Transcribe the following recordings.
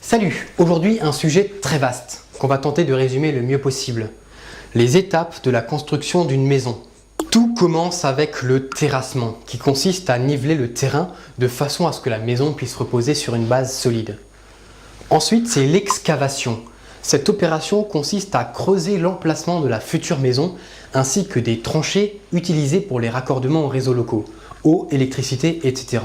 Salut! Aujourd'hui, un sujet très vaste qu'on va tenter de résumer le mieux possible. Les étapes de la construction d'une maison. Tout commence avec le terrassement, qui consiste à niveler le terrain de façon à ce que la maison puisse reposer sur une base solide. Ensuite, c'est l'excavation. Cette opération consiste à creuser l'emplacement de la future maison ainsi que des tranchées utilisées pour les raccordements aux réseaux locaux, eau, électricité, etc.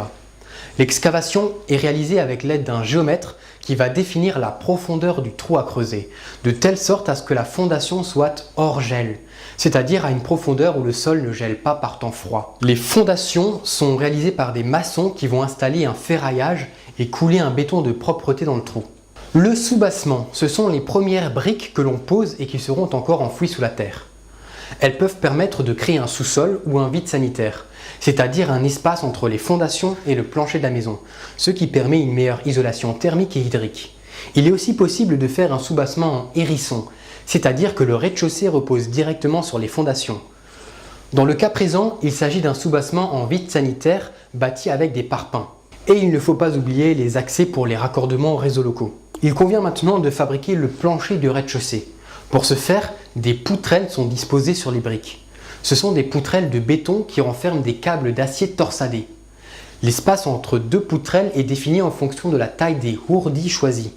L'excavation est réalisée avec l'aide d'un géomètre qui va définir la profondeur du trou à creuser, de telle sorte à ce que la fondation soit hors gel, c'est-à-dire à une profondeur où le sol ne gèle pas par temps froid. Les fondations sont réalisées par des maçons qui vont installer un ferraillage et couler un béton de propreté dans le trou. Le soubassement, ce sont les premières briques que l'on pose et qui seront encore enfouies sous la terre. Elles peuvent permettre de créer un sous-sol ou un vide sanitaire, c'est-à-dire un espace entre les fondations et le plancher de la maison, ce qui permet une meilleure isolation thermique et hydrique. Il est aussi possible de faire un soubassement en hérisson, c'est-à-dire que le rez-de-chaussée repose directement sur les fondations. Dans le cas présent, il s'agit d'un soubassement en vide sanitaire bâti avec des parpaings. Et il ne faut pas oublier les accès pour les raccordements aux réseaux locaux. Il convient maintenant de fabriquer le plancher du rez-de-chaussée. Pour ce faire, des poutrelles sont disposées sur les briques. Ce sont des poutrelles de béton qui renferment des câbles d'acier torsadés. L'espace entre deux poutrelles est défini en fonction de la taille des ourdis choisis.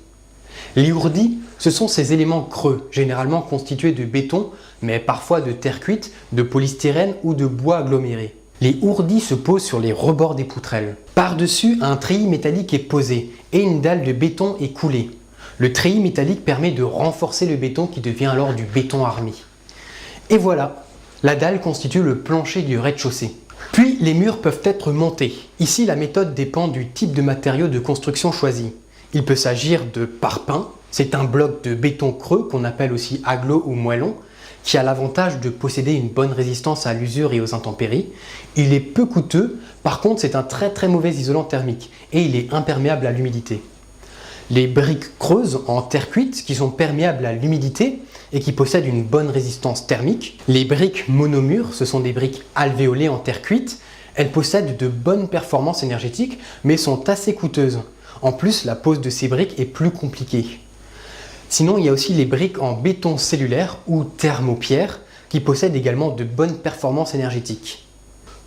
Les ourdis, ce sont ces éléments creux, généralement constitués de béton, mais parfois de terre cuite, de polystyrène ou de bois aggloméré. Les ourdis se posent sur les rebords des poutrelles. Par-dessus, un treillis métallique est posé et une dalle de béton est coulée. Le treillis métallique permet de renforcer le béton qui devient alors du béton armé. Et voilà, la dalle constitue le plancher du rez-de-chaussée. Puis les murs peuvent être montés. Ici, la méthode dépend du type de matériau de construction choisi. Il peut s'agir de parpaing, c'est un bloc de béton creux qu'on appelle aussi agglo ou moellon, qui a l'avantage de posséder une bonne résistance à l'usure et aux intempéries. Il est peu coûteux, par contre c'est un très mauvais isolant thermique et il est imperméable à l'humidité. Les briques creuses en terre cuite qui sont perméables à l'humidité et qui possèdent une bonne résistance thermique. Les briques monomures, ce sont des briques alvéolées en terre cuite. Elles possèdent de bonnes performances énergétiques mais sont assez coûteuses. En plus, la pose de ces briques est plus compliquée. Sinon, il y a aussi les briques en béton cellulaire ou thermopierre qui possèdent également de bonnes performances énergétiques.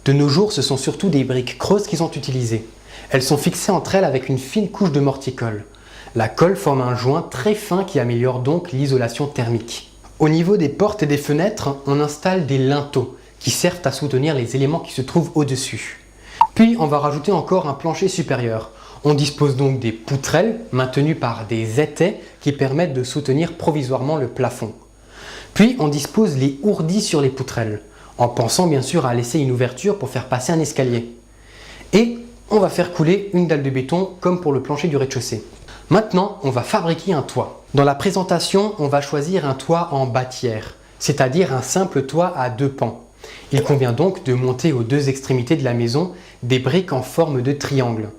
De nos jours, ce sont surtout des briques creuses qui sont utilisées. Elles sont fixées entre elles avec une fine couche de mortier-colle. La colle forme un joint très fin qui améliore donc l'isolation thermique. Au niveau des portes et des fenêtres, on installe des linteaux qui servent à soutenir les éléments qui se trouvent au-dessus. Puis on va rajouter encore un plancher supérieur. On dispose donc des poutrelles maintenues par des étais qui permettent de soutenir provisoirement le plafond. Puis on dispose les ourdis sur les poutrelles, en pensant bien sûr à laisser une ouverture pour faire passer un escalier. Et on va faire couler une dalle de béton comme pour le plancher du rez-de-chaussée. Maintenant, on va fabriquer un toit. Dans la présentation, on va choisir un toit en bâtière, c'est-à-dire un simple toit à deux pans. Il convient donc de monter aux deux extrémités de la maison des briques en forme de triangle.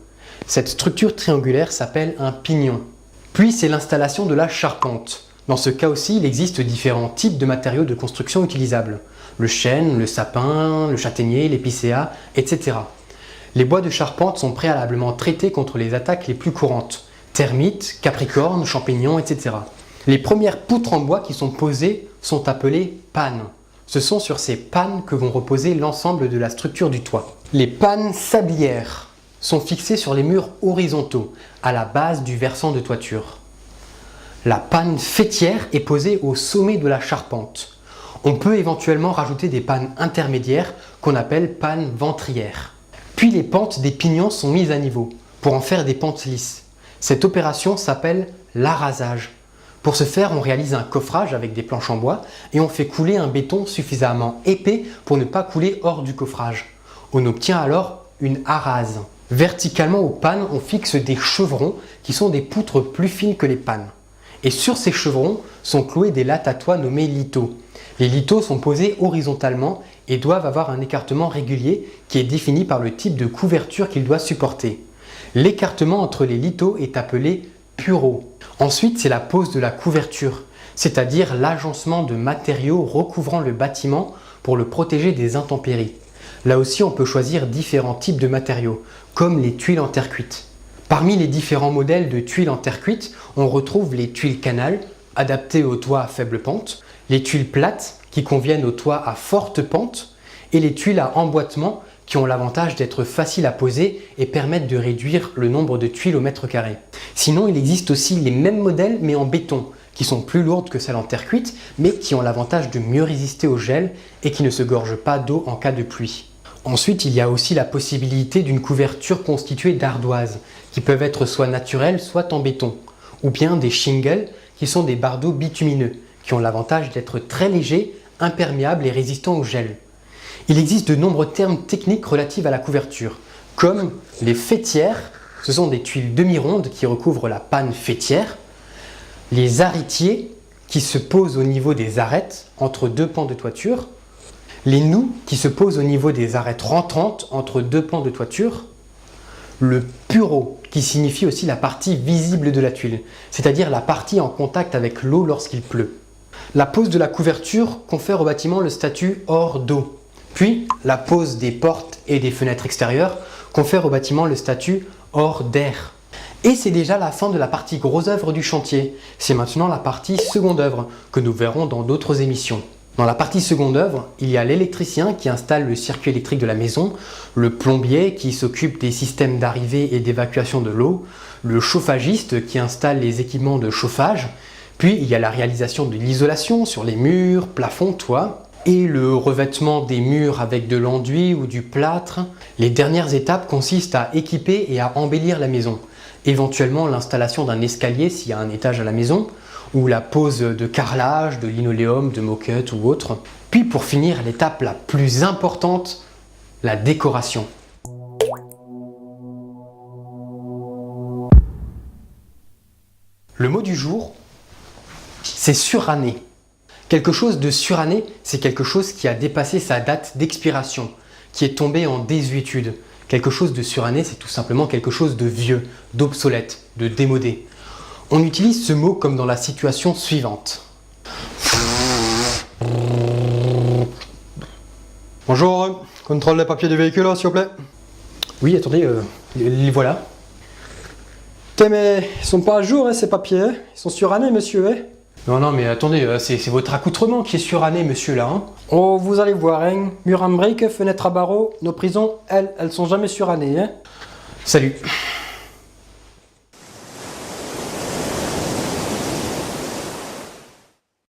Cette structure triangulaire s'appelle un pignon. Puis c'est l'installation de la charpente. Dans ce cas aussi, il existe différents types de matériaux de construction utilisables. Le chêne, le sapin, le châtaignier, l'épicéa, etc. Les bois de charpente sont préalablement traités contre les attaques les plus courantes. Termites, capricornes, champignons, etc. Les premières poutres en bois qui sont posées sont appelées pannes. Ce sont sur ces pannes que vont reposer l'ensemble de la structure du toit. Les pannes sablières sont fixées sur les murs horizontaux, à la base du versant de toiture. La panne faîtière est posée au sommet de la charpente. On peut éventuellement rajouter des pannes intermédiaires qu'on appelle pannes ventrières. Puis les pentes des pignons sont mises à niveau pour en faire des pentes lisses. Cette opération s'appelle l'arasage. Pour ce faire, on réalise un coffrage avec des planches en bois et on fait couler un béton suffisamment épais pour ne pas couler hors du coffrage. On obtient alors une arase. Verticalement aux pannes, on fixe des chevrons qui sont des poutres plus fines que les pannes. Et sur ces chevrons sont cloués des lattes à toit nommées lithos. Les lithos sont posés horizontalement et doivent avoir un écartement régulier qui est défini par le type de couverture qu'ils doivent supporter. L'écartement entre les lithos est appelé pureau. Ensuite, c'est la pose de la couverture, c'est-à-dire l'agencement de matériaux recouvrant le bâtiment pour le protéger des intempéries. Là aussi, on peut choisir différents types de matériaux, comme les tuiles en terre cuite. Parmi les différents modèles de tuiles en terre cuite, on retrouve les tuiles canal, adaptées aux toits à faible pente, les tuiles plates, qui conviennent aux toits à forte pente, et les tuiles à emboîtement, qui ont l'avantage d'être faciles à poser et permettent de réduire le nombre de tuiles au mètre carré. Sinon, il existe aussi les mêmes modèles, mais en béton, qui sont plus lourdes que celles en terre cuite, mais qui ont l'avantage de mieux résister au gel et qui ne se gorgent pas d'eau en cas de pluie. Ensuite, il y a aussi la possibilité d'une couverture constituée d'ardoises, qui peuvent être soit naturelles, soit en béton, ou bien des shingles, qui sont des bardeaux bitumineux, qui ont l'avantage d'être très légers, imperméables et résistants au gel. Il existe de nombreux termes techniques relatifs à la couverture, comme les faîtières, ce sont des tuiles demi-rondes qui recouvrent la panne faîtière, les arrêtiers, qui se posent au niveau des arêtes entre deux pans de toiture, les noues, qui se posent au niveau des arêtes rentrantes entre deux pans de toiture, le pureau, qui signifie aussi la partie visible de la tuile, c'est-à-dire la partie en contact avec l'eau lorsqu'il pleut. La pose de la couverture confère au bâtiment le statut hors d'eau. Puis, la pose des portes et des fenêtres extérieures confère au bâtiment le statut hors d'air. Et c'est déjà la fin de la partie gros œuvre du chantier. C'est maintenant la partie seconde œuvre, que nous verrons dans d'autres émissions. Dans la partie seconde œuvre, il y a l'électricien qui installe le circuit électrique de la maison, le plombier qui s'occupe des systèmes d'arrivée et d'évacuation de l'eau, le chauffagiste qui installe les équipements de chauffage, puis il y a la réalisation de l'isolation sur les murs, plafonds, toits, et le revêtement des murs avec de l'enduit ou du plâtre. Les dernières étapes consistent à équiper et à embellir la maison, éventuellement l'installation d'un escalier s'il y a un étage à la maison, ou la pose de carrelage, de linoléum, de moquette ou autre. Puis pour finir, l'étape la plus importante, la décoration. Le mot du jour, c'est suranné. Quelque chose de suranné, c'est quelque chose qui a dépassé sa date d'expiration, qui est tombé en désuétude. Quelque chose de suranné, c'est tout simplement quelque chose de vieux, d'obsolète, de démodé. On utilise ce mot comme dans la situation suivante. Bonjour, contrôle les papiers du véhicule, s'il vous plaît. Oui, attendez, les voilà. Mais ils sont pas à jour, hein, ces papiers, hein. Ils sont surannés, monsieur. Hein. Non, mais attendez, c'est votre accoutrement qui est suranné, monsieur, là. Hein. Oh, vous allez voir, hein. Mur en briques, fenêtre à barreaux, nos prisons, elles sont jamais surannées. Hein. Salut.